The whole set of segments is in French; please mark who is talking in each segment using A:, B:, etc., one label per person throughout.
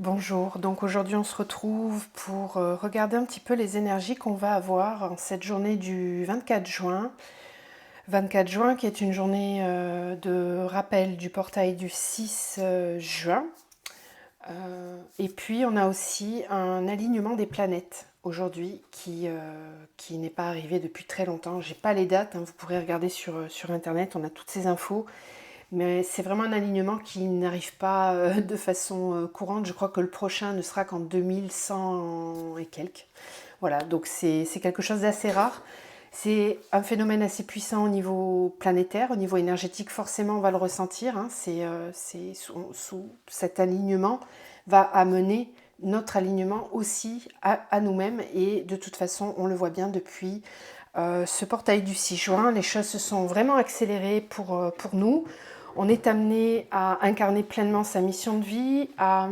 A: Bonjour, donc aujourd'hui on se retrouve pour regarder un petit peu les énergies qu'on va avoir en cette journée du 24 juin. 24 juin qui est une journée de rappel du portail du 6 juin. Et puis on a aussi un alignement des planètes aujourd'hui qui n'est pas arrivé depuis très longtemps. J'ai pas les dates, hein, vous pourrez regarder sur internet, on a toutes ces infos. Mais c'est vraiment un alignement qui n'arrive pas de façon courante. Je crois que le prochain ne sera qu'en 2100 et quelques. Voilà, donc c'est quelque chose d'assez rare. C'est un phénomène assez puissant au niveau planétaire, au niveau énergétique, forcément on va le ressentir. Hein. Cet alignement va amener notre alignement aussi à nous-mêmes. Et de toute façon, on le voit bien depuis ce portail du 6 juin. Les choses se sont vraiment accélérées pour nous. On est amené à incarner pleinement sa mission de vie, à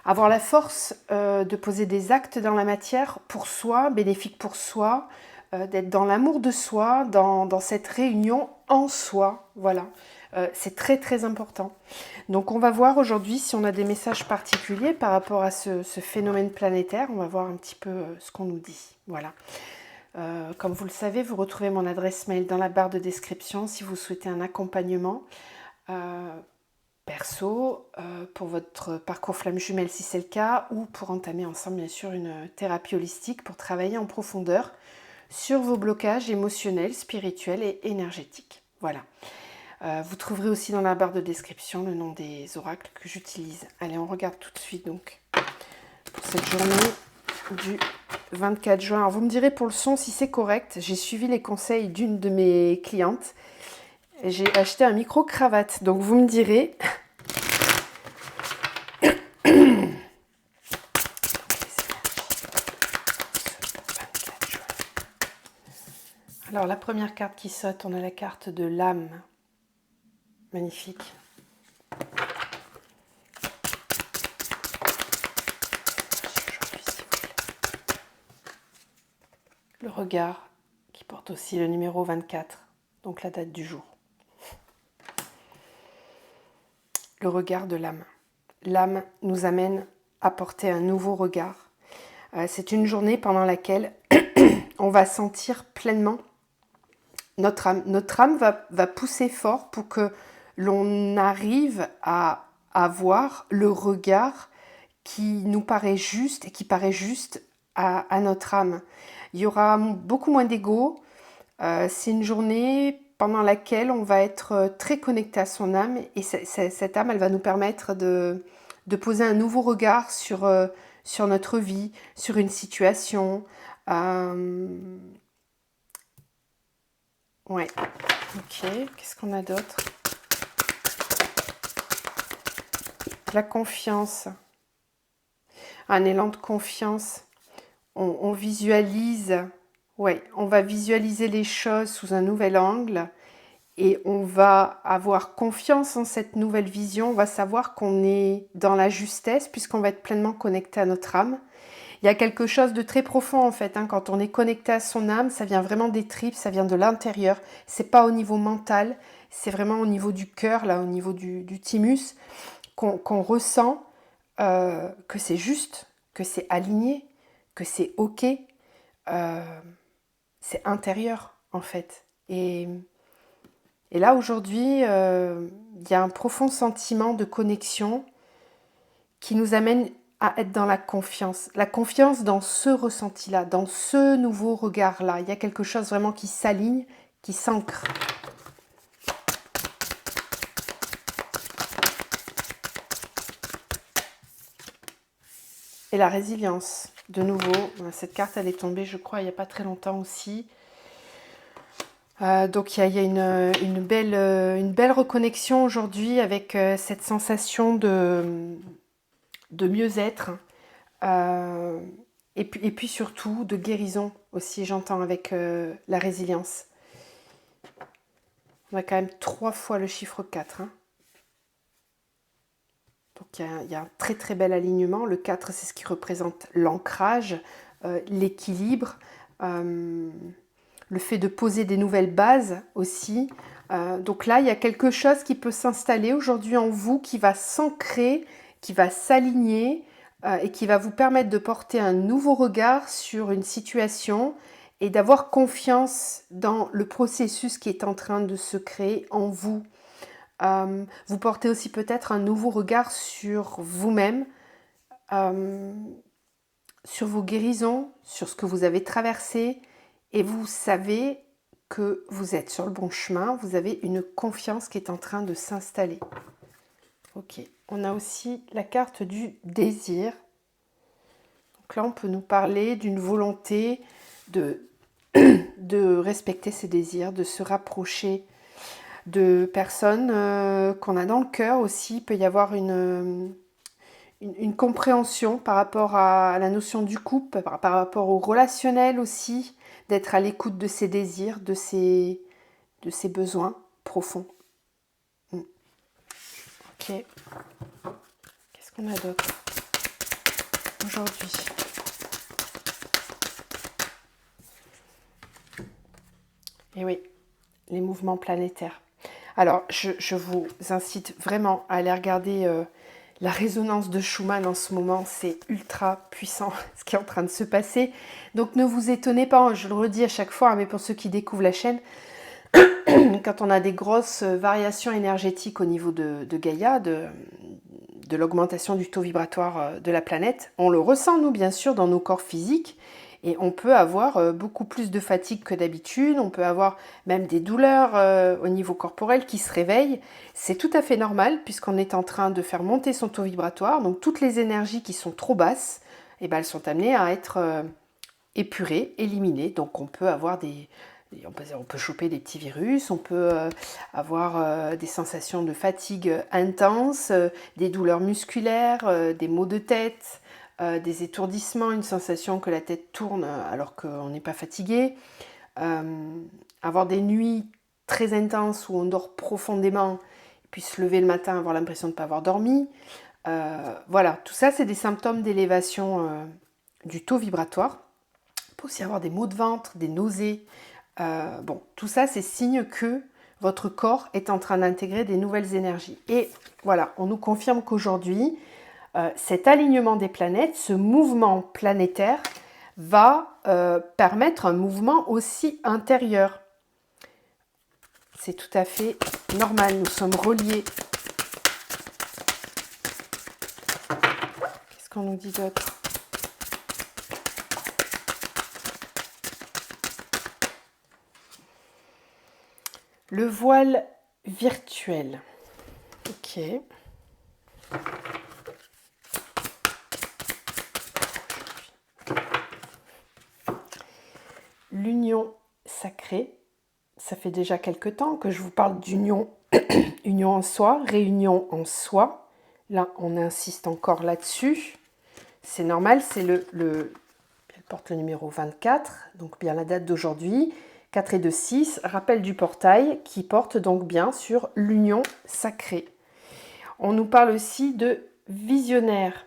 A: avoir la force de poser des actes dans la matière pour soi, bénéfiques pour soi, d'être dans l'amour de soi, dans cette réunion en soi. Voilà, c'est très très important. Donc on va voir aujourd'hui si on a des messages particuliers par rapport à ce phénomène planétaire. On va voir un petit peu ce qu'on nous dit. Voilà. Comme vous le savez, vous retrouvez mon adresse mail dans la barre de description si vous souhaitez un accompagnement perso pour votre parcours flamme jumelle si c'est le cas, ou pour entamer ensemble bien sûr une thérapie holistique pour travailler en profondeur sur vos blocages émotionnels, spirituels et énergétiques. Voilà. Vous trouverez aussi dans la barre de description le nom des oracles que j'utilise. Allez, on regarde tout de suite donc pour cette journée du 24 juin. Alors vous me direz pour le son si c'est correct. J'ai suivi les conseils d'une de mes clientes. J'ai acheté un micro-cravate. Donc vous me direz. Alors la première carte qui saute, on a la carte de l'âme. Magnifique. Le regard qui porte aussi le numéro 24, donc la date du jour. Le regard de l'âme. L'âme nous amène à porter un nouveau regard. C'est une journée pendant laquelle on va sentir pleinement notre âme. Notre âme va pousser fort pour que l'on arrive à avoir le regard qui nous paraît juste et qui paraît juste à notre âme. Il y aura beaucoup moins d'ego. C'est une journée pendant laquelle on va être très connecté à son âme, et cette âme, elle va nous permettre de poser un nouveau regard sur notre vie, sur une situation. Ouais, ok, qu'est-ce qu'on a d'autre? La confiance. Un élan de confiance. On visualise, ouais, on va visualiser les choses sous un nouvel angle et on va avoir confiance en cette nouvelle vision. On va savoir qu'on est dans la justesse puisqu'on va être pleinement connecté à notre âme. Il y a quelque chose de très profond en fait, hein, quand on est connecté à son âme, ça vient vraiment des tripes, ça vient de l'intérieur. C'est pas au niveau mental, c'est vraiment au niveau du cœur, là, au niveau du thymus, qu'on ressent que c'est juste, que c'est aligné, que c'est ok, c'est intérieur en fait. Et là aujourd'hui, il y a un profond sentiment de connexion qui nous amène à être dans la confiance dans ce ressenti-là, dans ce nouveau regard-là. Il y a quelque chose vraiment qui s'aligne, qui s'ancre. Et la résilience, de nouveau, cette carte elle est tombée je crois il n'y a pas très longtemps aussi. Donc il y a une belle reconnexion aujourd'hui avec cette sensation de mieux-être et puis surtout de guérison aussi, j'entends, avec la résilience. On a quand même 3 fois le chiffre 4. Hein. Donc il y a un très très bel alignement. Le 4, c'est ce qui représente l'ancrage, l'équilibre, le fait de poser des nouvelles bases aussi. Donc là, il y a quelque chose qui peut s'installer aujourd'hui en vous, qui va s'ancrer, qui va s'aligner et qui va vous permettre de porter un nouveau regard sur une situation et d'avoir confiance dans le processus qui est en train de se créer en vous. Vous portez aussi peut-être un nouveau regard sur vous-même, sur vos guérisons, sur ce que vous avez traversé, et vous savez que vous êtes sur le bon chemin, vous avez une confiance qui est en train de s'installer. Ok, on a aussi la carte du désir. Donc là, on peut nous parler d'une volonté de respecter ses désirs, de se rapprocher de personnes qu'on a dans le cœur aussi. Il peut y avoir une compréhension par rapport à la notion du couple, par rapport au relationnel aussi, d'être à l'écoute de ses désirs, de ses besoins profonds. Ok. Qu'est-ce qu'on a d'autre aujourd'hui? Et oui, les mouvements planétaires. Alors, je vous incite vraiment à aller regarder la résonance de Schumann en ce moment. C'est ultra puissant ce qui est en train de se passer. Donc, ne vous étonnez pas, je le redis à chaque fois, mais pour ceux qui découvrent la chaîne, quand on a des grosses variations énergétiques au niveau de Gaïa, de l'augmentation du taux vibratoire de la planète, on le ressent, nous, bien sûr, dans nos corps physiques. Et on peut avoir beaucoup plus de fatigue que d'habitude, on peut avoir même des douleurs au niveau corporel qui se réveillent. C'est tout à fait normal puisqu'on est en train de faire monter son taux vibratoire. Donc toutes les énergies qui sont trop basses, eh ben, elles sont amenées à être épurées, éliminées. Donc on peut avoir on peut choper des petits virus, on peut avoir des sensations de fatigue intense, des douleurs musculaires, des maux de tête, des étourdissements, une sensation que la tête tourne alors qu'on n'est pas fatigué, avoir des nuits très intenses où on dort profondément, puis se lever le matin, avoir l'impression de ne pas avoir dormi. Voilà, tout ça c'est des symptômes d'élévation du taux vibratoire. On peut aussi avoir des maux de ventre, des nausées. Bon, tout ça c'est signe que votre corps est en train d'intégrer des nouvelles énergies. Et voilà, on nous confirme qu'aujourd'hui, cet alignement des planètes, ce mouvement planétaire, va permettre un mouvement aussi intérieur. C'est tout à fait normal, nous sommes reliés. Qu'est-ce qu'on nous dit d'autre? Le voile virtuel. Ok. L'union sacrée, ça fait déjà quelque temps que je vous parle d'union, union en soi, réunion en soi. Là, on insiste encore là-dessus. C'est normal, c'est elle porte le numéro 24, donc bien la date d'aujourd'hui. 4 et 2, 6, rappel du portail qui porte donc bien sur l'union sacrée. On nous parle aussi de visionnaire.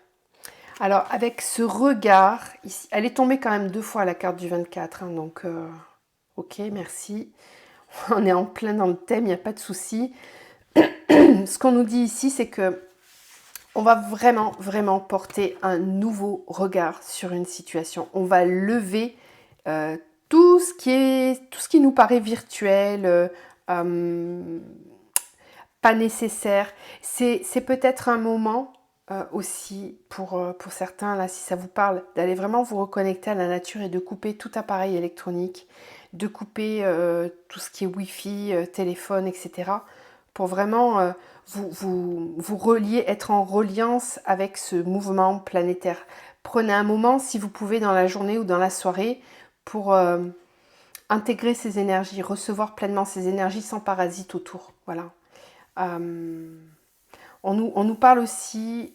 A: Alors, avec ce regard, ici, elle est tombée quand même 2 fois la carte du 24, hein, donc ok, merci. On est en plein dans le thème, il n'y a pas de souci. Ce qu'on nous dit ici, c'est que on va vraiment, vraiment porter un nouveau regard sur une situation. On va lever tout ce qui nous paraît virtuel, pas nécessaire. C'est peut-être un moment aussi pour certains, là, si ça vous parle, d'aller vraiment vous reconnecter à la nature et de couper tout appareil électronique, de couper tout ce qui est Wi-Fi, téléphone, etc. pour vraiment vous relier, être en reliance avec ce mouvement planétaire. Prenez un moment, si vous pouvez, dans la journée ou dans la soirée, pour intégrer ces énergies, recevoir pleinement ces énergies sans parasites autour. Voilà. On nous parle aussi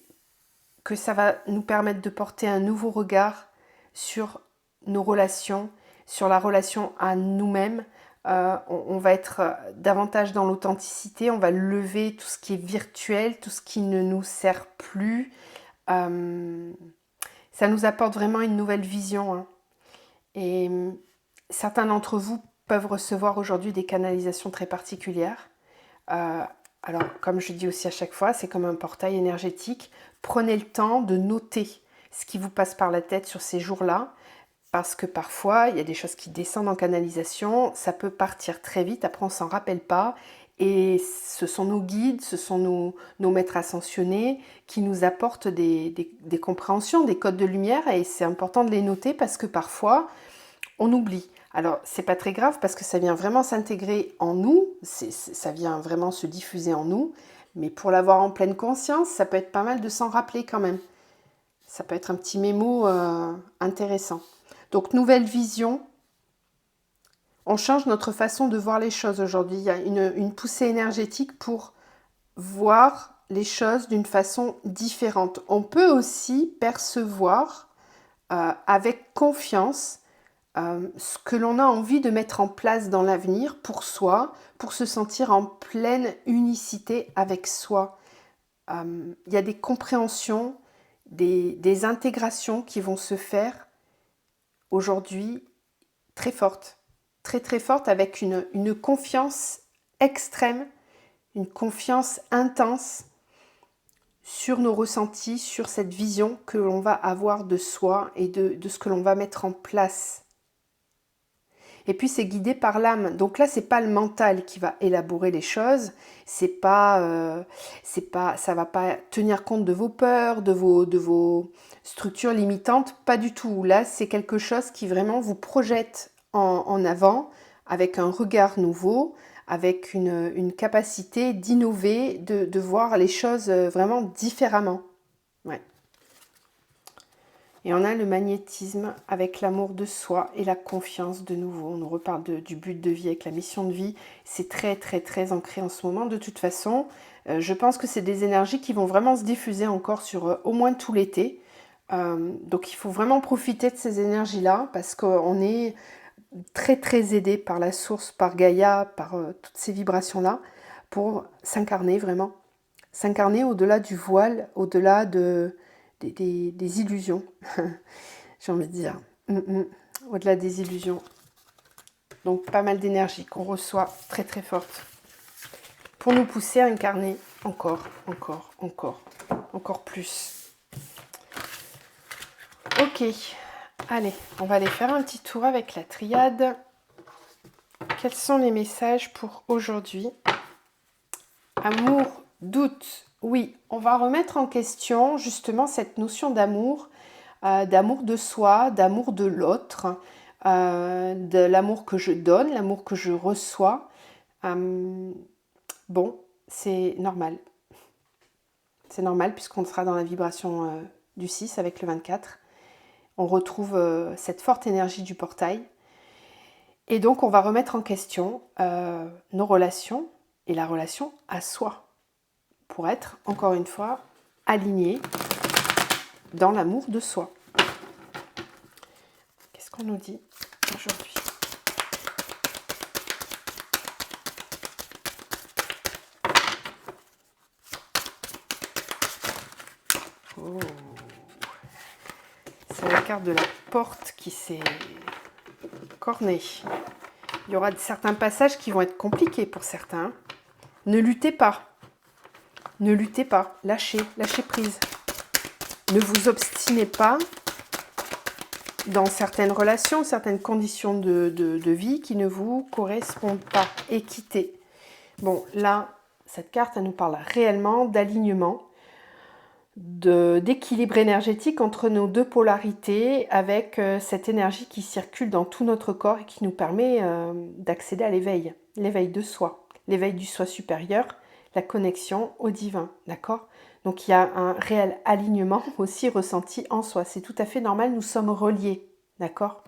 A: que ça va nous permettre de porter un nouveau regard sur nos relations, sur la relation à nous-mêmes. On va être davantage dans l'authenticité, on va lever tout ce qui est virtuel, tout ce qui ne nous sert plus. Ça nous apporte vraiment une nouvelle vision, hein. Et certains d'entre vous peuvent recevoir aujourd'hui des canalisations très particulières. Alors, comme je dis aussi à chaque fois, c'est comme un portail énergétique. Prenez le temps de noter ce qui vous passe par la tête sur ces jours-là, parce que parfois, il y a des choses qui descendent en canalisation, ça peut partir très vite, après on s'en rappelle pas, et ce sont nos guides, ce sont nos maîtres ascensionnés qui nous apportent des compréhensions, des codes de lumière, et c'est important de les noter parce que parfois, on oublie. Alors, c'est pas très grave parce que ça vient vraiment s'intégrer en nous, ça vient vraiment se diffuser en nous, mais pour l'avoir en pleine conscience, ça peut être pas mal de s'en rappeler quand même. Ça peut être un petit mémo intéressant. Donc, nouvelle vision. On change notre façon de voir les choses aujourd'hui. Il y a une poussée énergétique pour voir les choses d'une façon différente. On peut aussi percevoir avec confiance ce que l'on a envie de mettre en place dans l'avenir pour soi, pour se sentir en pleine unicité avec soi. Il y a des compréhensions, des intégrations qui vont se faire aujourd'hui très fortes, très très fortes, avec une confiance extrême, une confiance intense sur nos ressentis, sur cette vision que l'on va avoir de soi et de ce que l'on va mettre en place. Et puis c'est guidé par l'âme. Donc là, c'est pas le mental qui va élaborer les choses. Ça va pas tenir compte de vos peurs, de vos structures limitantes, pas du tout. Là, c'est quelque chose qui vraiment vous projette en avant, avec un regard nouveau, avec une capacité d'innover, de voir les choses vraiment différemment. Ouais. Et on a le magnétisme avec l'amour de soi et la confiance de nouveau. On nous reparle du but de vie avec la mission de vie. C'est très très très ancré en ce moment. De toute façon, je pense que c'est des énergies qui vont vraiment se diffuser encore sur au moins tout l'été. Donc il faut vraiment profiter de ces énergies-là parce qu'on est très très aidé par la source, par Gaïa, par toutes ces vibrations-là pour s'incarner vraiment. S'incarner au-delà du voile, au-delà des illusions, j'ai envie de dire. Au-delà des illusions. Donc pas mal d'énergie qu'on reçoit très très forte pour nous pousser à incarner encore plus. Ok, allez, on va aller faire un petit tour avec la triade. Quels sont les messages pour aujourd'hui? Amour, doute. Oui, on va remettre en question justement cette notion d'amour, d'amour de soi, d'amour de l'autre, de l'amour que je donne, l'amour que je reçois. Bon, c'est normal. C'est normal puisqu'on sera dans la vibration du 6 avec le 24. On retrouve cette forte énergie du portail. Et donc, on va remettre en question nos relations et la relation à soi pour être, encore une fois, aligné dans l'amour de soi. Qu'est-ce qu'on nous dit aujourd'hui? Oh. C'est la carte de la porte qui s'est cornée. Il y aura certains passages qui vont être compliqués pour certains. Ne luttez pas. Ne luttez pas. Lâchez prise. Ne vous obstinez pas dans certaines relations, certaines conditions de vie qui ne vous correspondent pas. Et quittez. Bon, là, cette carte, elle nous parle réellement d'alignement, d'équilibre énergétique entre nos deux polarités, avec cette énergie qui circule dans tout notre corps et qui nous permet d'accéder à l'éveil de soi, l'éveil du soi supérieur, la connexion au divin, d'accord? Donc il y a un réel alignement aussi ressenti en soi, c'est tout à fait normal, nous sommes reliés, d'accord?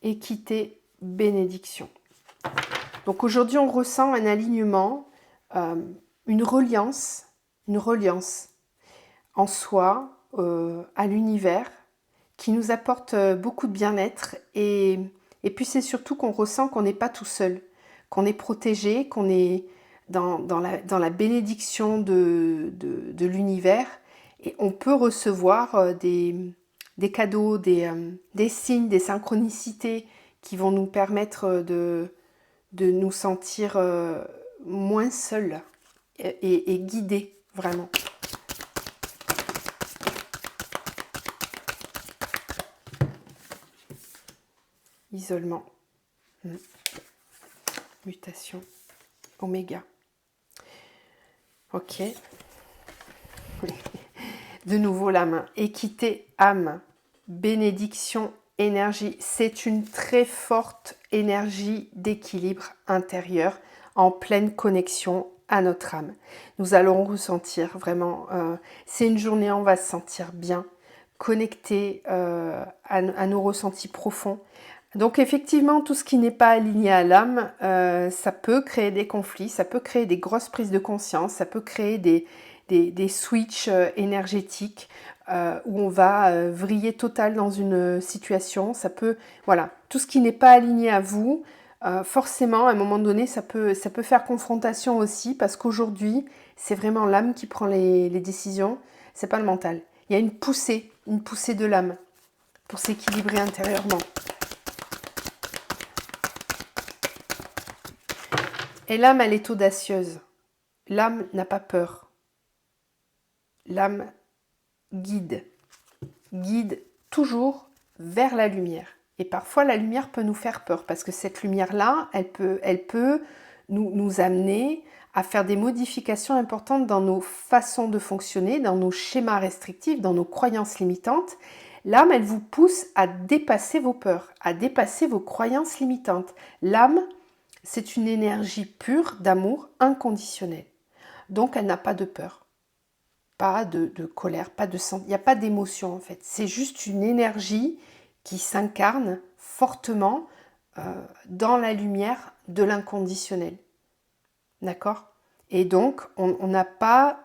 A: Équité, bénédiction. Donc aujourd'hui, on ressent un alignement, une reliance en soi, à l'univers, qui nous apporte beaucoup de bien-être. Et puis c'est surtout qu'on ressent qu'on n'est pas tout seul, qu'on est protégé, qu'on est dans la bénédiction de l'univers. Et on peut recevoir des cadeaux, des signes, des synchronicités qui vont nous permettre de nous sentir moins seuls et guidés, vraiment. Isolement. Mutation. Oméga. Ok. De nouveau la main. Équité, âme. Bénédiction, énergie. C'est une très forte énergie d'équilibre intérieur en pleine connexion à notre âme. Nous allons ressentir vraiment, c'est une journée où on va se sentir bien, connecté à nos ressentis profonds. Donc effectivement, tout ce qui n'est pas aligné à l'âme, ça peut créer des conflits, ça peut créer des grosses prises de conscience, ça peut créer des switches énergétiques où on va vriller total dans une situation. Ça peut, voilà, tout ce qui n'est pas aligné à vous, forcément, à un moment donné, ça peut faire confrontation aussi, parce qu'aujourd'hui, c'est vraiment l'âme qui prend les décisions, c'est pas le mental. Il y a une poussée de l'âme pour s'équilibrer intérieurement. Et l'âme, elle est audacieuse. L'âme n'a pas peur. L'âme guide toujours vers la lumière. Et parfois, la lumière peut nous faire peur, parce que cette lumière-là, elle peut nous amener à faire des modifications importantes dans nos façons de fonctionner, dans nos schémas restrictifs, dans nos croyances limitantes. L'âme, elle vous pousse à dépasser vos peurs, à dépasser vos croyances limitantes. L'âme, c'est une énergie pure d'amour inconditionnel. Donc, elle n'a pas de peur, pas de colère, il n'y a pas d'émotion en fait. C'est juste une énergie qui s'incarne fortement dans la lumière de l'inconditionnel. D'accord ? Et donc, on n'a pas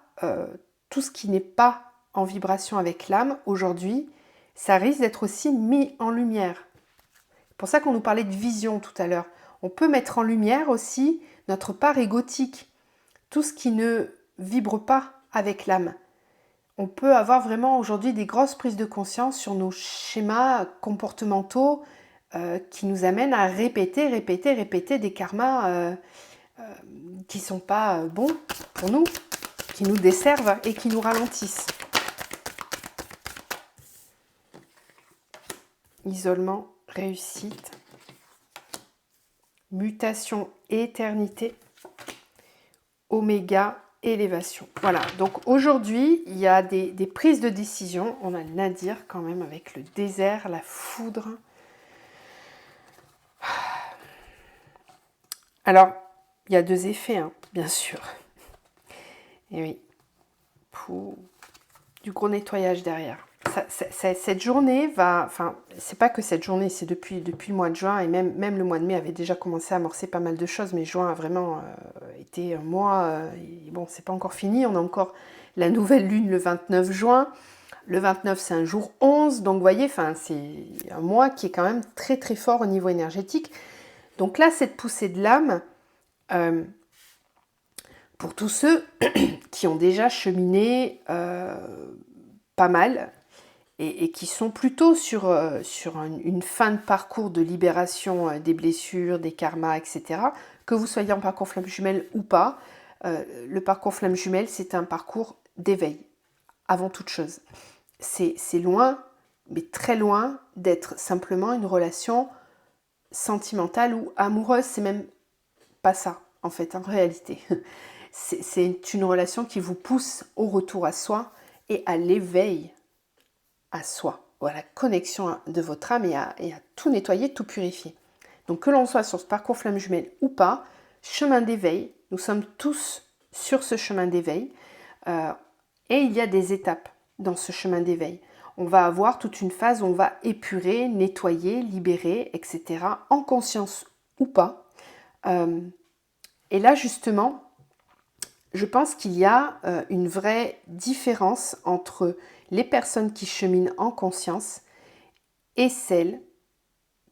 A: tout ce qui n'est pas en vibration avec l'âme aujourd'hui, ça risque d'être aussi mis en lumière. C'est pour ça qu'on nous parlait de vision tout à l'heure. On peut mettre en lumière aussi notre part égotique, tout ce qui ne vibre pas avec l'âme. On peut avoir vraiment aujourd'hui des grosses prises de conscience sur nos schémas comportementaux qui nous amènent à répéter des karmas qui ne sont pas bons pour nous, qui nous desservent et qui nous ralentissent. Isolement, réussite. Mutation, éternité, oméga, élévation. Voilà, donc aujourd'hui, il y a des prises de décision. On a le nadir quand même avec le désert, la foudre. Alors, il y a deux effets, hein, bien sûr. Et oui, du gros nettoyage derrière. Cette journée va, enfin, c'est pas que cette journée, c'est depuis le mois de juin, et même le mois de mai avait déjà commencé à amorcer pas mal de choses, mais juin a vraiment été un mois, bon, c'est pas encore fini, on a encore la nouvelle lune le 29 juin, le 29 c'est un jour 11, donc vous voyez, enfin, c'est un mois qui est quand même très très fort au niveau énergétique. Donc là, cette poussée de l'âme, pour tous ceux qui ont déjà cheminé pas mal, et qui sont plutôt sur une fin de parcours de libération des blessures, des karmas, etc. Que vous soyez en parcours flamme jumelle ou pas, le parcours flamme jumelle, c'est un parcours d'éveil, avant toute chose. C'est loin, mais très loin, d'être simplement une relation sentimentale ou amoureuse. C'est même pas ça, en fait, en réalité. C'est une relation qui vous pousse au retour à soi et à l'éveil à soi, ou à la connexion de votre âme et à tout nettoyer, tout purifier. Donc que l'on soit sur ce parcours flamme jumelle ou pas, chemin d'éveil, nous sommes tous sur ce chemin d'éveil et il y a des étapes dans ce chemin d'éveil. On va avoir toute une phase où on va épurer, nettoyer, libérer, etc. en conscience ou pas. Et là justement, je pense qu'il y a une vraie différence entre les personnes qui cheminent en conscience et celles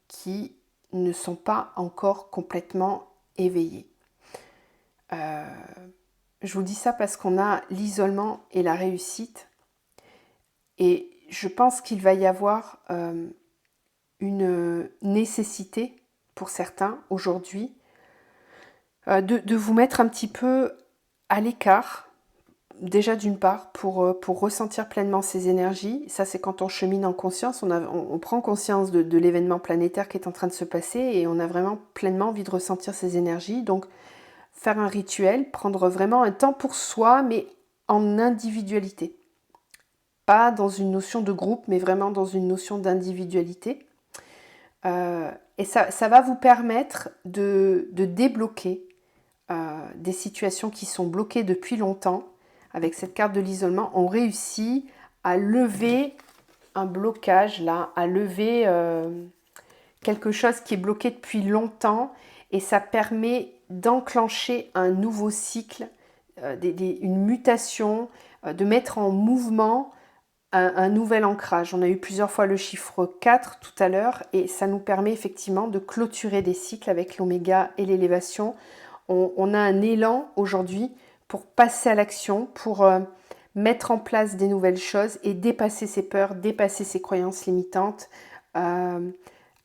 A: qui ne sont pas encore complètement éveillées. Je vous dis ça parce qu'on a l'isolement et la réussite. Et je pense qu'il va y avoir une nécessité pour certains aujourd'hui de vous mettre un petit peu à l'écart, déjà d'une part, pour ressentir pleinement ces énergies. Ça, c'est quand on chemine en conscience, on prend conscience de l'événement planétaire qui est en train de se passer et on a vraiment pleinement envie de ressentir ces énergies. Donc, faire un rituel, prendre vraiment un temps pour soi, mais en individualité. Pas dans une notion de groupe, mais vraiment dans une notion d'individualité. Et ça va vous permettre de débloquer des situations qui sont bloquées depuis longtemps. Avec cette carte de l'isolement, on réussit à lever un blocage là, à lever quelque chose qui est bloqué depuis longtemps et ça permet d'enclencher un nouveau cycle, une mutation, de mettre en mouvement un nouvel ancrage. On a eu plusieurs fois le chiffre 4 tout à l'heure et ça nous permet effectivement de clôturer des cycles avec l'oméga et l'élévation. On a un élan aujourd'hui pour passer à l'action, pour mettre en place des nouvelles choses et dépasser ses peurs, dépasser ses croyances limitantes,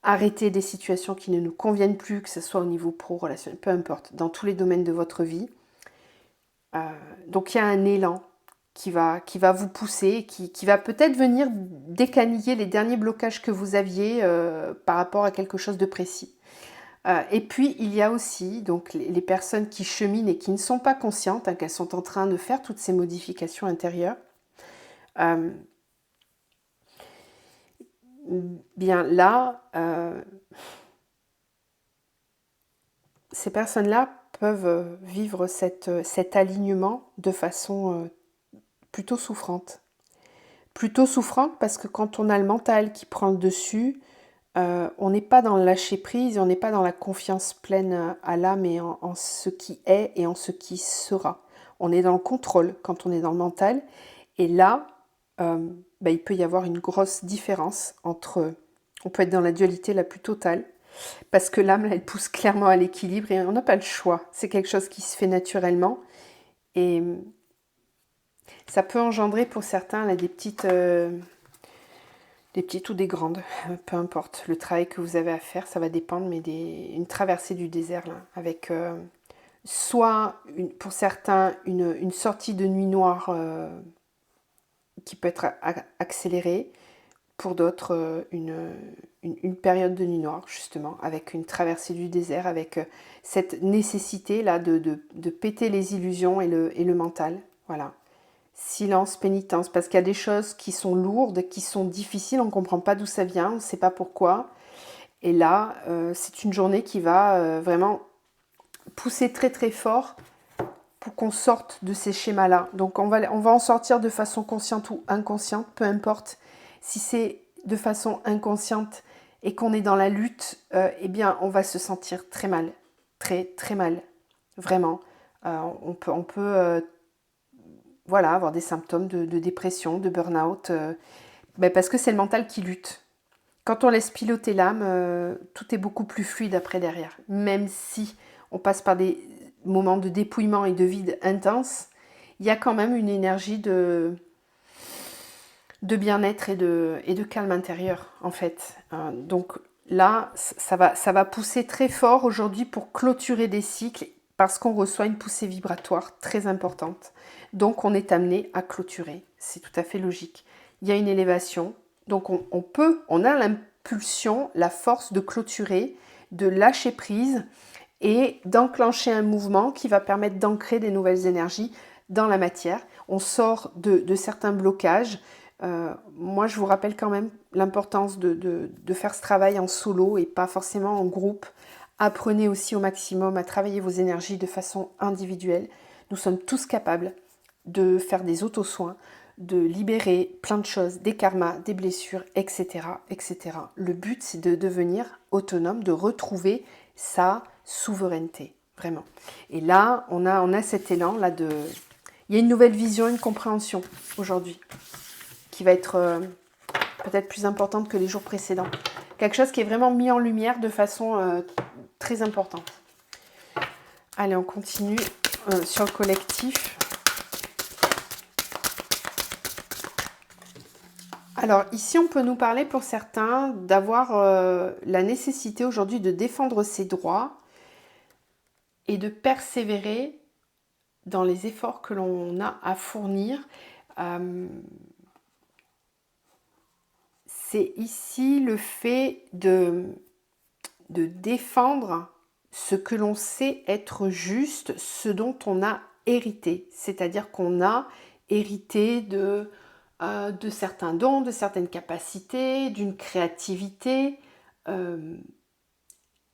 A: arrêter des situations qui ne nous conviennent plus, que ce soit au niveau pro, relationnel, peu importe, dans tous les domaines de votre vie. Donc il y a un élan qui va vous pousser, qui va peut-être venir décaniller les derniers blocages que vous aviez par rapport à quelque chose de précis. Et puis il y a aussi donc les personnes qui cheminent et qui ne sont pas conscientes qu'elles sont en train de faire toutes ces modifications intérieures. Bien là, ces personnes-là peuvent vivre cet alignement de façon plutôt souffrante. Plutôt souffrante parce que quand on a le mental qui prend le dessus, on n'est pas dans le lâcher prise, on n'est pas dans la confiance pleine à l'âme et en ce qui est et en ce qui sera. On est dans le contrôle quand on est dans le mental. Et là, il peut y avoir une grosse différence entre... On peut être dans la dualité la plus totale, parce que l'âme, elle pousse clairement à l'équilibre et on n'a pas le choix. C'est quelque chose qui se fait naturellement. Et ça peut engendrer pour certains là, des petites ou des grandes, peu importe. Le travail que vous avez à faire, ça va dépendre, mais une traversée du désert, là, avec soit, pour certains, une sortie de nuit noire qui peut être accélérée, pour d'autres, une période de nuit noire, justement, avec une traversée du désert, avec cette nécessité-là de péter les illusions et le mental. Voilà. Silence, pénitence, parce qu'il y a des choses qui sont lourdes, qui sont difficiles, on ne comprend pas d'où ça vient, on ne sait pas pourquoi. Et là, c'est une journée qui va vraiment pousser très très fort pour qu'on sorte de ces schémas-là. Donc on va en sortir de façon consciente ou inconsciente, peu importe. Si c'est de façon inconsciente et qu'on est dans la lutte, eh bien on va se sentir très mal, très très mal, vraiment. On peut voilà, avoir des symptômes de dépression, de burn-out, parce que c'est le mental qui lutte. Quand on laisse piloter l'âme, tout est beaucoup plus fluide après derrière. Même si on passe par des moments de dépouillement et de vide intense, il y a quand même une énergie de bien-être et de calme intérieur, en fait. Donc là, ça va pousser très fort aujourd'hui pour clôturer des cycles parce qu'on reçoit une poussée vibratoire très importante. Donc on est amené à clôturer. C'est tout à fait logique. Il y a une élévation. Donc on a l'impulsion, la force de clôturer, de lâcher prise et d'enclencher un mouvement qui va permettre d'ancrer des nouvelles énergies dans la matière. On sort de certains blocages. Moi, je vous rappelle quand même l'importance de faire ce travail en solo et pas forcément en groupe. Apprenez aussi au maximum à travailler vos énergies de façon individuelle. Nous sommes tous capables de faire des auto-soins, de libérer plein de choses, des karmas, des blessures, etc., etc. Le but, c'est de devenir autonome, de retrouver sa souveraineté, vraiment. Et là, on a cet élan là de... Il y a une nouvelle vision, une compréhension aujourd'hui qui va être peut-être plus importante que les jours précédents. Quelque chose qui est vraiment mis en lumière de façon très importante. Allez, on continue sur le collectif. Alors ici, on peut nous parler pour certains d'avoir la nécessité aujourd'hui de défendre ses droits et de persévérer dans les efforts que l'on a à fournir. C'est ici le fait de défendre ce que l'on sait être juste, ce dont on a hérité. C'est-à-dire qu'on a hérité de certains dons, de certaines capacités, d'une créativité.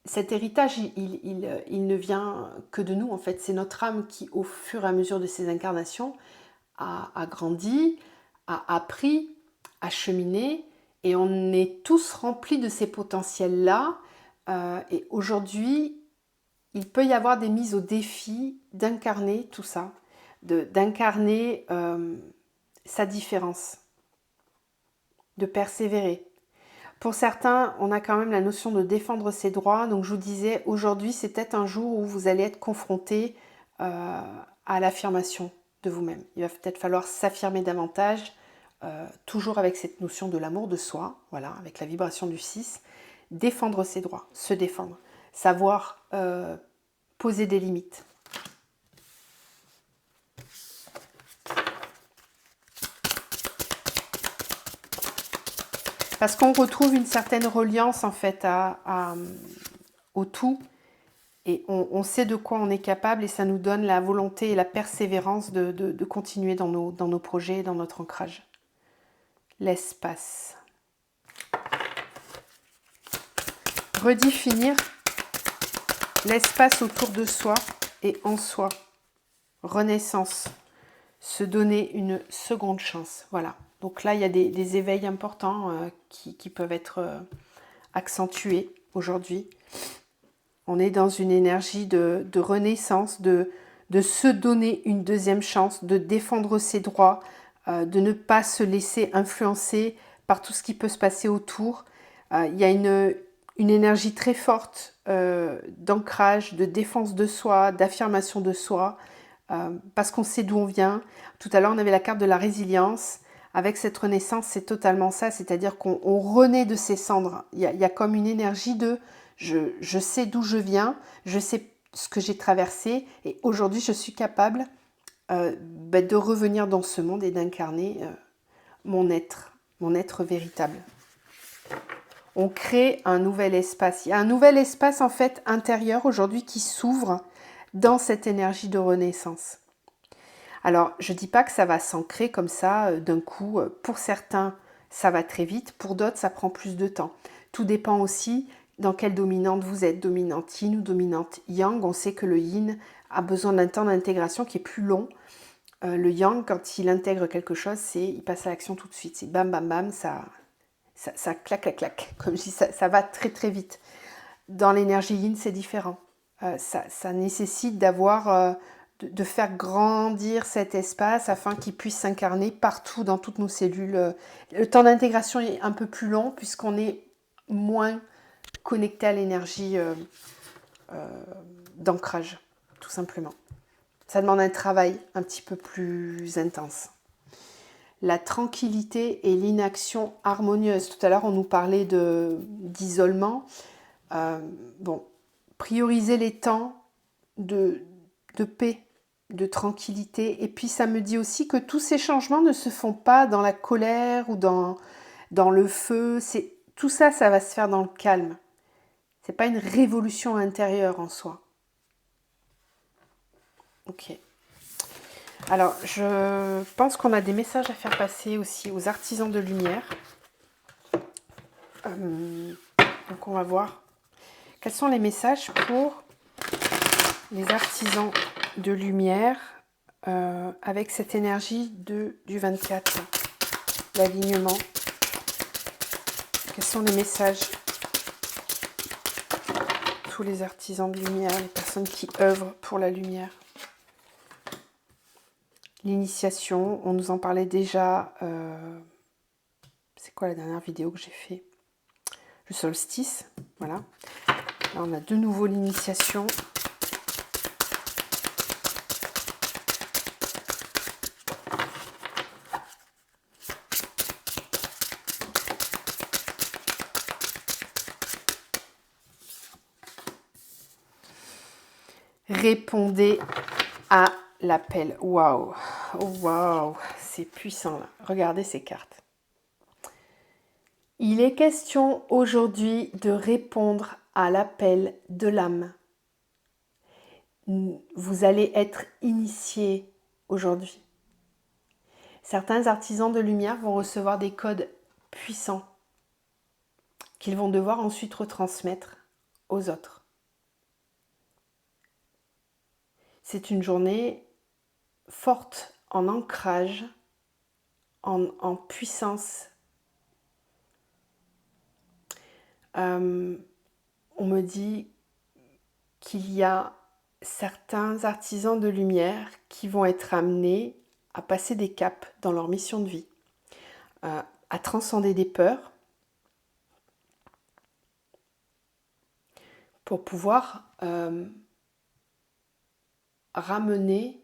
A: Cet héritage, il ne vient que de nous, en fait. C'est notre âme qui, au fur et à mesure de ses incarnations, a grandi, a appris, a cheminé, et on est tous remplis de ces potentiels-là. Et aujourd'hui, il peut y avoir des mises au défi d'incarner tout ça, d'incarner sa différence, de persévérer. Pour certains, on a quand même la notion de défendre ses droits. Donc je vous disais, aujourd'hui, c'est peut-être un jour où vous allez être confronté à l'affirmation de vous-même. Il va peut-être falloir s'affirmer davantage, toujours avec cette notion de l'amour de soi, voilà, avec la vibration du 6. Défendre ses droits, se défendre, savoir poser des limites. Parce qu'on retrouve une certaine reliance en fait au tout, et on sait de quoi on est capable, et ça nous donne la volonté et la persévérance de continuer dans nos projets, dans notre ancrage. L'espace. Redéfinir l'espace autour de soi et en soi. Renaissance. Se donner une seconde chance. Voilà. Donc là, il y a des éveils importants qui peuvent être accentués aujourd'hui. On est dans une énergie de renaissance, de se donner une deuxième chance, de défendre ses droits, de ne pas se laisser influencer par tout ce qui peut se passer autour. Il y a une énergie très forte d'ancrage, de défense de soi, d'affirmation de soi, parce qu'on sait d'où on vient. Tout à l'heure, on avait la carte de la résilience. Avec cette renaissance, c'est totalement ça, c'est-à-dire qu'on renaît de ses cendres. Il y a comme une énergie de je sais d'où je viens, je sais ce que j'ai traversé, et aujourd'hui, je suis capable de revenir dans ce monde et d'incarner mon être véritable. On crée un nouvel espace. Il y a un nouvel espace en fait intérieur aujourd'hui qui s'ouvre dans cette énergie de renaissance. Alors, je ne dis pas que ça va s'ancrer comme ça d'un coup. Pour certains, ça va très vite. Pour d'autres, ça prend plus de temps. Tout dépend aussi dans quelle dominante vous êtes. Dominante yin ou dominante yang. On sait que le yin a besoin d'un temps d'intégration qui est plus long. Le yang, quand il intègre quelque chose, il passe à l'action tout de suite. C'est bam, bam, bam, ça clac, clac, clac. Comme je dis, ça va très, très vite. Dans l'énergie yin, c'est différent. Ça nécessite d'avoir... de faire grandir cet espace afin qu'il puisse s'incarner partout dans toutes nos cellules. Le temps d'intégration est un peu plus long puisqu'on est moins connecté à l'énergie d'ancrage, tout simplement. Ça demande un travail un petit peu plus intense. La tranquillité et l'inaction harmonieuse. Tout à l'heure, on nous parlait d'isolement. Prioriser les temps de paix, de tranquillité. Et puis ça me dit aussi que tous ces changements ne se font pas dans la colère ou dans le feu. Tout ça, ça va se faire dans le calme. C'est pas une révolution intérieure en soi. Ok. Alors, je pense qu'on a des messages à faire passer aussi aux artisans de lumière. Donc on va voir quels sont les messages pour les artisans de lumière avec cette énergie du 24, l'alignement. Quels sont les messages? Tous les artisans de lumière, les personnes qui œuvrent pour la lumière. L'initiation, on nous en parlait déjà. C'est quoi la dernière vidéo que j'ai fait? Le solstice, voilà. Là, on a de nouveau l'initiation. Répondez à l'appel. Waouh, waouh, c'est puissant là. Regardez ces cartes. Il est question aujourd'hui de répondre à l'appel de l'âme. Vous allez être initié aujourd'hui. Certains artisans de lumière vont recevoir des codes puissants qu'ils vont devoir ensuite retransmettre aux autres. C'est une journée forte en ancrage, en puissance. On me dit qu'il y a certains artisans de lumière qui vont être amenés à passer des caps dans leur mission de vie, à transcender des peurs pour pouvoir ramener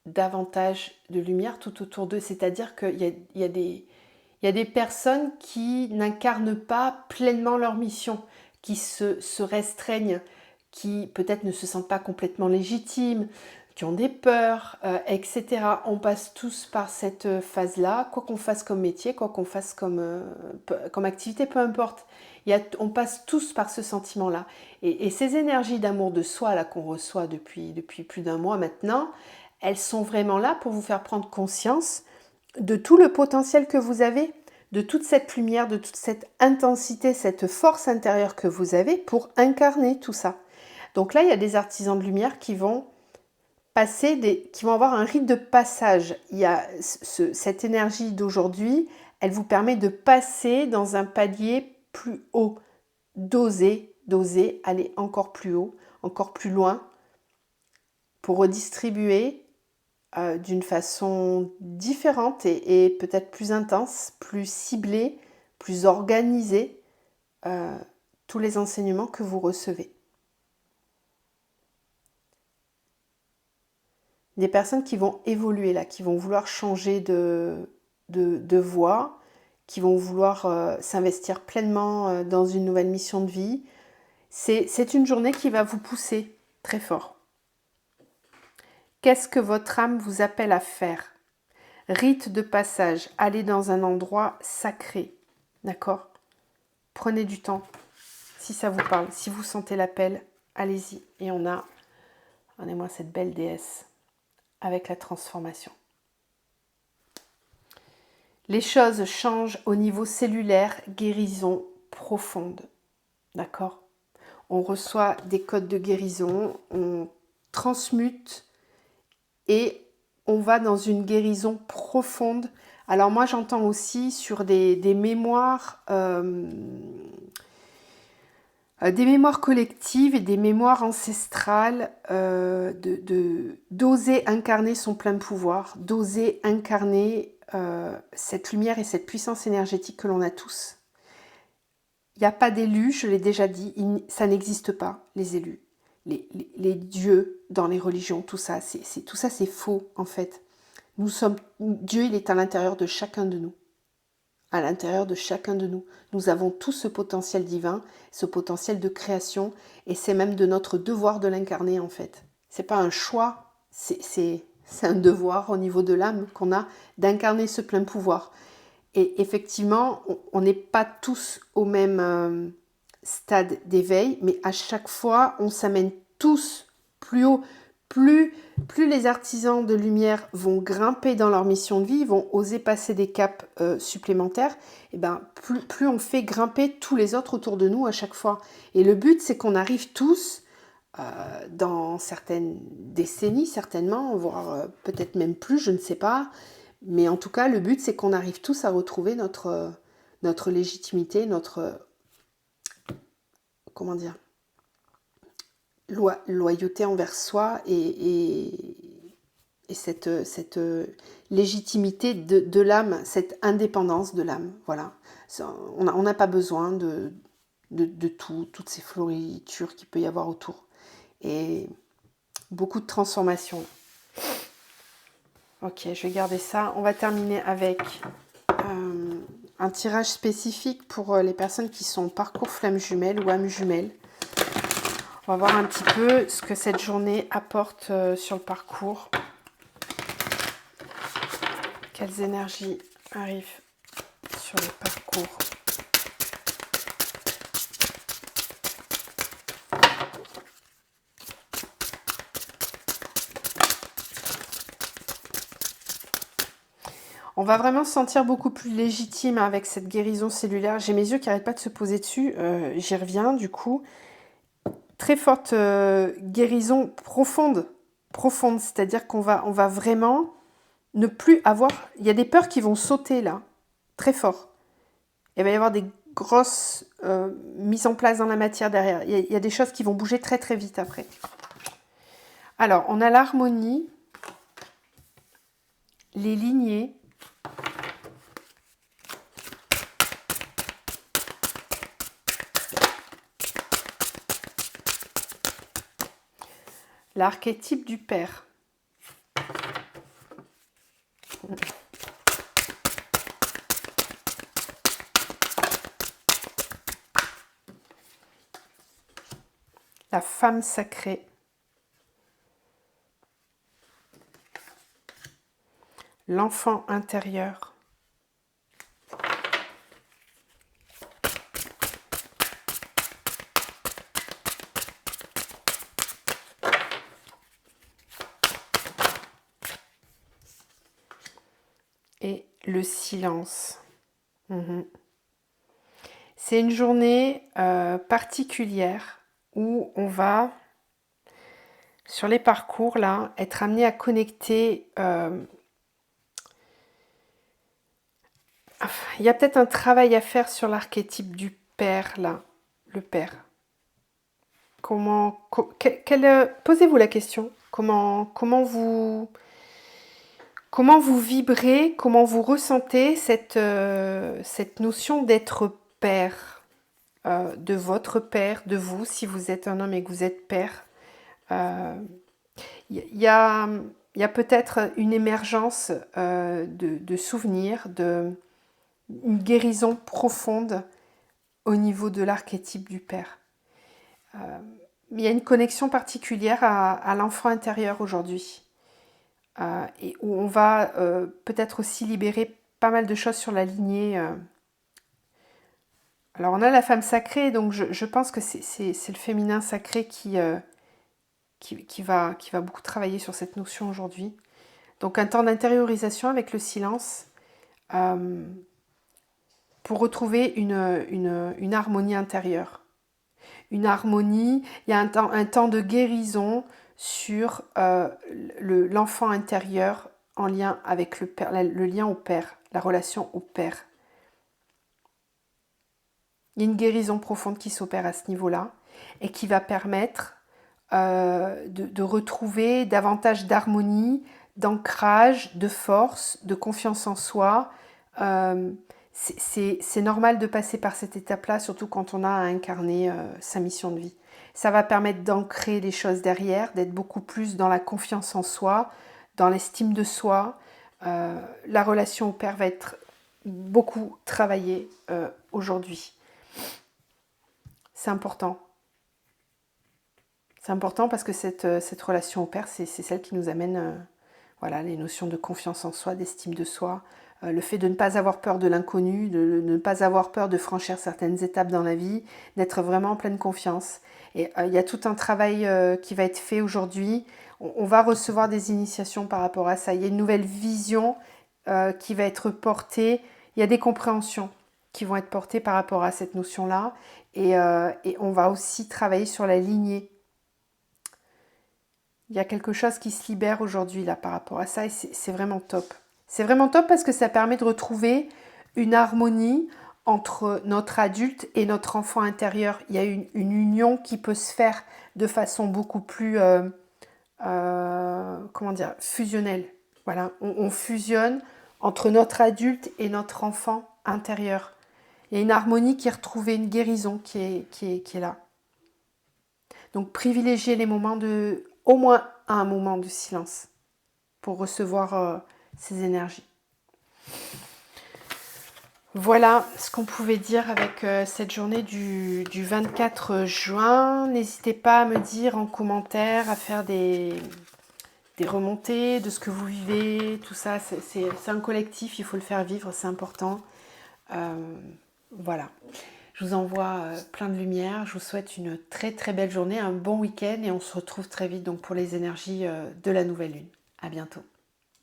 A: davantage de lumière tout autour d'eux. C'est-à-dire qu'il y a des personnes qui n'incarnent pas pleinement leur mission, qui se restreignent, qui peut-être ne se sentent pas complètement légitimes, qui ont des peurs, etc. On passe tous par cette phase-là, quoi qu'on fasse comme métier, quoi qu'on fasse comme activité, peu importe. On passe tous par ce sentiment-là. Et ces énergies d'amour de soi là qu'on reçoit depuis plus d'1 mois maintenant, elles sont vraiment là pour vous faire prendre conscience de tout le potentiel que vous avez, de toute cette lumière, de toute cette intensité, cette force intérieure que vous avez pour incarner tout ça. Donc là, il y a des artisans de lumière qui vont qui vont avoir un rite de passage. Il y a cette énergie d'aujourd'hui, elle vous permet de passer dans un palier plus haut, d'oser aller encore plus haut, encore plus loin, pour redistribuer d'une façon différente et peut-être plus intense, plus ciblée, plus organisée, tous les enseignements que vous recevez. Des personnes qui vont évoluer là, qui vont vouloir changer de voie, qui vont vouloir s'investir pleinement dans une nouvelle mission de vie. C'est une journée qui va vous pousser très fort. Qu'est-ce que votre âme vous appelle à faire? Rite de passage, allez dans un endroit sacré, d'accord? Prenez du temps, si ça vous parle, si vous sentez l'appel, allez-y. Et regardez-moi cette belle déesse avec la transformation. Les choses changent au niveau cellulaire, guérison profonde, d'accord? On reçoit des codes de guérison, on transmute et on va dans une guérison profonde. Alors moi j'entends aussi sur des mémoires collectives et des mémoires ancestrales, d'oser incarner son plein pouvoir, d'oser incarner cette lumière et cette puissance énergétique que l'on a tous. Il n'y a pas d'élus, je l'ai déjà dit, ça n'existe pas, les élus. Les dieux dans les religions, tout ça c'est faux en fait. Dieu, il est à l'intérieur de chacun de nous. À l'intérieur de chacun de nous. Nous avons tous ce potentiel divin, ce potentiel de création, et c'est même de notre devoir de l'incarner en fait. C'est pas un choix, c'est un devoir au niveau de l'âme qu'on a d'incarner ce plein pouvoir. Et effectivement, on n'est pas tous au même stade d'éveil, mais à chaque fois, on s'amène tous plus haut. Plus les artisans de lumière vont grimper dans leur mission de vie, vont oser passer des caps supplémentaires, et ben plus on fait grimper tous les autres autour de nous à chaque fois. Et le but, c'est qu'on arrive tous, dans certaines décennies certainement, voire peut-être même plus, je ne sais pas, mais en tout cas, le but, c'est qu'on arrive tous à retrouver notre légitimité, notre... comment dire, loyauté envers soi et cette légitimité de l'âme, cette indépendance de l'âme. Voilà. On n'a pas besoin de toutes ces floritures qu'il peut y avoir autour. Et beaucoup de transformations. Ok, je vais garder ça. On va terminer avec un tirage spécifique pour les personnes qui sont parcours flamme jumelle ou âme jumelle. On va voir un petit peu ce que cette journée apporte sur le parcours. Quelles énergies arrivent sur le parcours. On va vraiment se sentir beaucoup plus légitime avec cette guérison cellulaire. J'ai mes yeux qui n'arrêtent pas de se poser dessus. J'y reviens du coup. Très forte guérison profonde, c'est-à-dire qu'on va vraiment ne plus avoir... Il y a des peurs qui vont sauter là, très fort. Il va y avoir des grosses mises en place dans la matière derrière. Il y a des choses qui vont bouger très très vite après. Alors, on a l'harmonie, les lignées, l'archétype du père. La femme sacrée. L'enfant intérieur. Et le silence. C'est une journée particulière où on va, sur les parcours là, être amené à connecter. Il y a peut-être un travail à faire sur l'archétype du père là, le père. Posez-vous la question. Comment vous vibrez, comment vous ressentez cette notion d'être père, de votre père, de vous, si vous êtes un homme et que vous êtes père. Il y a peut-être une émergence de souvenirs, une guérison profonde au niveau de l'archétype du père. Il y a une connexion particulière à l'enfant intérieur aujourd'hui. Et où on va peut-être aussi libérer pas mal de choses sur la lignée. Alors on a la femme sacrée, donc je pense que c'est le féminin sacré qui va beaucoup travailler sur cette notion aujourd'hui. Donc un temps d'intériorisation avec le silence pour retrouver une harmonie intérieure. Une harmonie, il y a un temps de guérison sur l'enfant intérieur en lien avec le père, le lien au père, la relation au père. Il y a une guérison profonde qui s'opère à ce niveau-là et qui va permettre de retrouver davantage d'harmonie, d'ancrage, de force, de confiance en soi. C'est normal de passer par cette étape-là, surtout quand on a à incarner sa mission de vie. Ça va permettre d'ancrer les choses derrière, d'être beaucoup plus dans la confiance en soi, dans l'estime de soi. La relation au père va être beaucoup travaillée aujourd'hui. C'est important. C'est important parce que cette relation au père, c'est celle qui nous amène les notions de confiance en soi, d'estime de soi, le fait de ne pas avoir peur de l'inconnu, de ne pas avoir peur de franchir certaines étapes dans la vie, d'être vraiment en pleine confiance. Et il y a tout un travail qui va être fait aujourd'hui. On va recevoir des initiations par rapport à ça. Il y a une nouvelle vision qui va être portée. Il y a des compréhensions qui vont être portées par rapport à cette notion-là. Et on va aussi travailler sur la lignée. Il y a quelque chose qui se libère aujourd'hui là par rapport à ça et c'est vraiment top. C'est vraiment top parce que ça permet de retrouver une harmonie entre notre adulte et notre enfant intérieur. Il y a une union qui peut se faire de façon beaucoup plus fusionnelle. Voilà, on fusionne entre notre adulte et notre enfant intérieur. Il y a une harmonie qui est retrouvée, une guérison qui est là. Donc privilégiez les moments au moins un moment de silence pour recevoir ces énergies. Voilà ce qu'on pouvait dire avec cette journée du 24 juin. N'hésitez pas à me dire en commentaire, à faire des remontées de ce que vous vivez, tout ça. C'est un collectif, il faut le faire vivre, c'est important. Voilà. Je vous envoie plein de lumière. Je vous souhaite une très très belle journée, un bon week-end et on se retrouve très vite donc pour les énergies de la nouvelle lune. À bientôt.